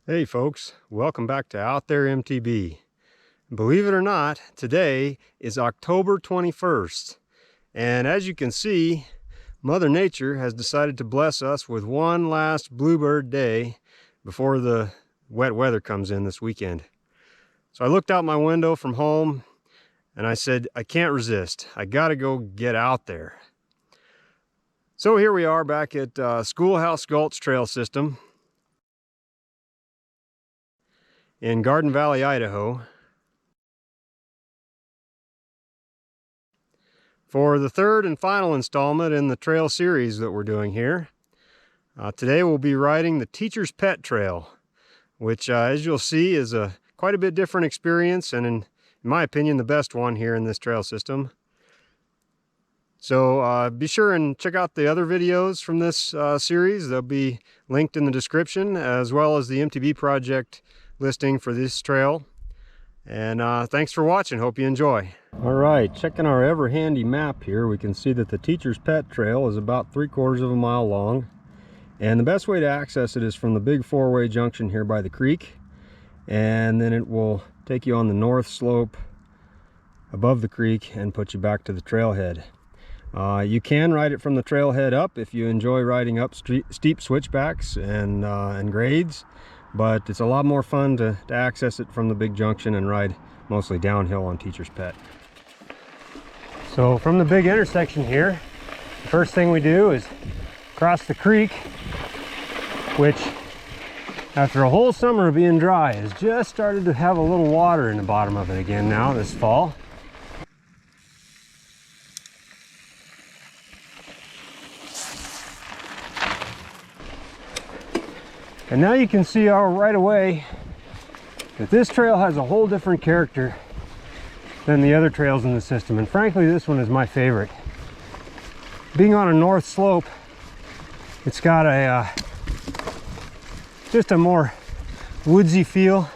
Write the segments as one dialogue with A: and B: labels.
A: Hey folks, welcome back to Out There MTB. Believe it or not, today is October 21st. And as you can see, Mother Nature has decided to bless us with one last bluebird day before the wet weather comes in this weekend. So I looked out my window from home and I said, I can't resist. I gotta go get out there. So here we are back at Schoolhouse Gulch Trail System in Garden Valley, Idaho, for the third and final installment in the trail series that we're doing here. Today we'll be riding the Teacher's Pet Trail, which as you'll see is quite a bit different experience, and in my opinion the best one here in this trail system. So be sure and check out the other videos from this series. They'll be linked in the description, as well as the MTBProject listing for this trail. And thanks for watching. Hope you enjoy. All right, checking our ever handy map here, we can see that the Teacher's Pet Trail is about 3/4 of a mile long, and the best way to access it is from the big four-way junction here by the creek, and then it will take you on the north slope above the creek and put you back to the trailhead. You can ride it from the trailhead up if you enjoy riding up steep switchbacks and grades, but it's a lot more fun to access it from the big junction and ride mostly downhill on Teacher's Pet. So from the big intersection here, the first thing we do is cross the creek, which after a whole summer of being dry has just started to have a little water in the bottom of it again now this fall. And now you can see right away that this trail has a whole different character than the other trails in the system, and frankly this one is my favorite. Being on a north slope, it's got a just a more woodsy feel.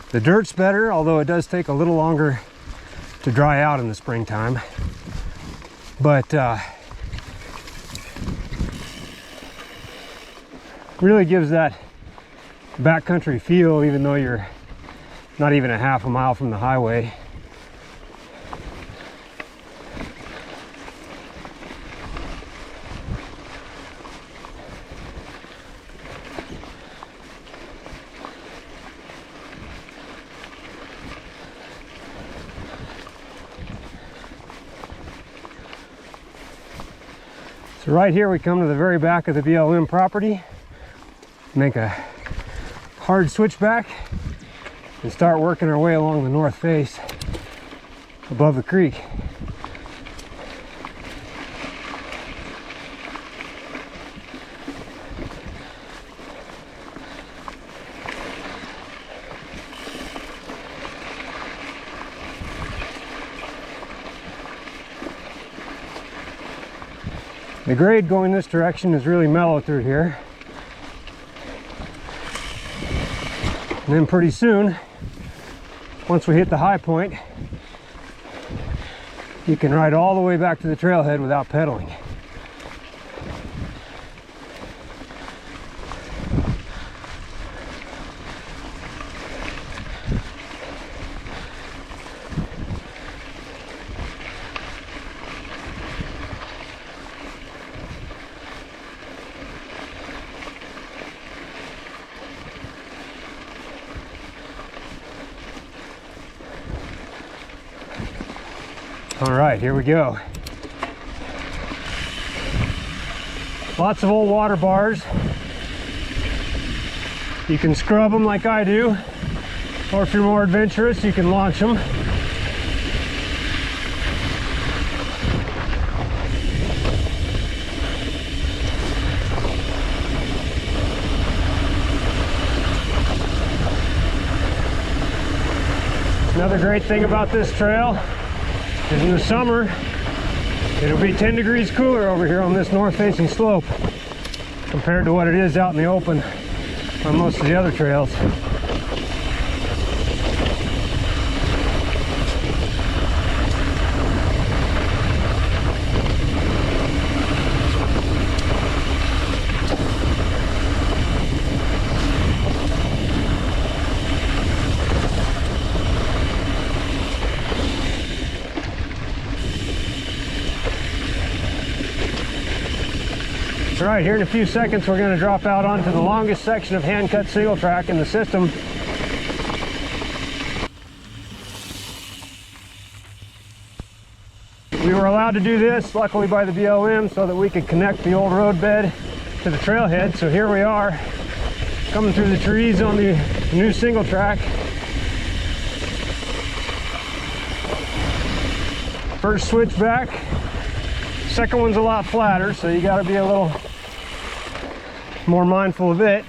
A: The dirt's better, although it does take a little longer to dry out in the springtime, but really gives that backcountry feel, even though you're not even a half a mile from the highway. So right here we come to the very back of the BLM property. Make a hard switchback and start working our way along the north face above the creek. The grade going this direction is really mellow through here. And then pretty soon, once we hit the high point, you can ride all the way back to the trailhead without pedaling. All right, here we go. Lots of old water bars. You can scrub them like I do, or if you're more adventurous, you can launch them. Another great thing about this trail is in the summer, it'll be 10 degrees cooler over here on this north-facing slope compared to what it is out in the open on most of the other trails. All right, here in a few seconds we're going to drop out onto the longest section of hand-cut single track in the system. We were allowed to do this, luckily by the BLM, so that we could connect the old roadbed to the trailhead. So here we are, coming through the trees on the new single track. First switch back, second one's a lot flatter, so you got to be a little more mindful of it.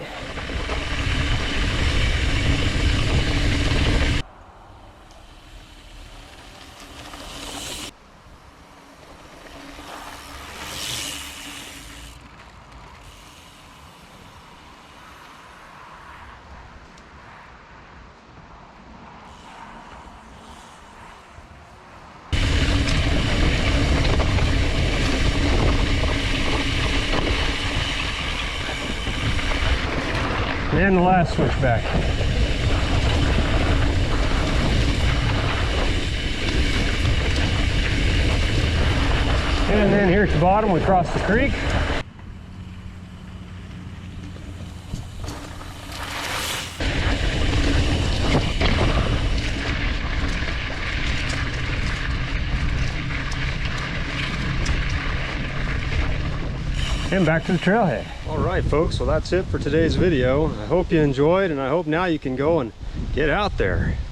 A: And the last switchback. And then here at the bottom we cross the creek. And back to the trailhead. All right, folks, well that's it for today's video. I hope you enjoyed, and I hope now you can go and get out there.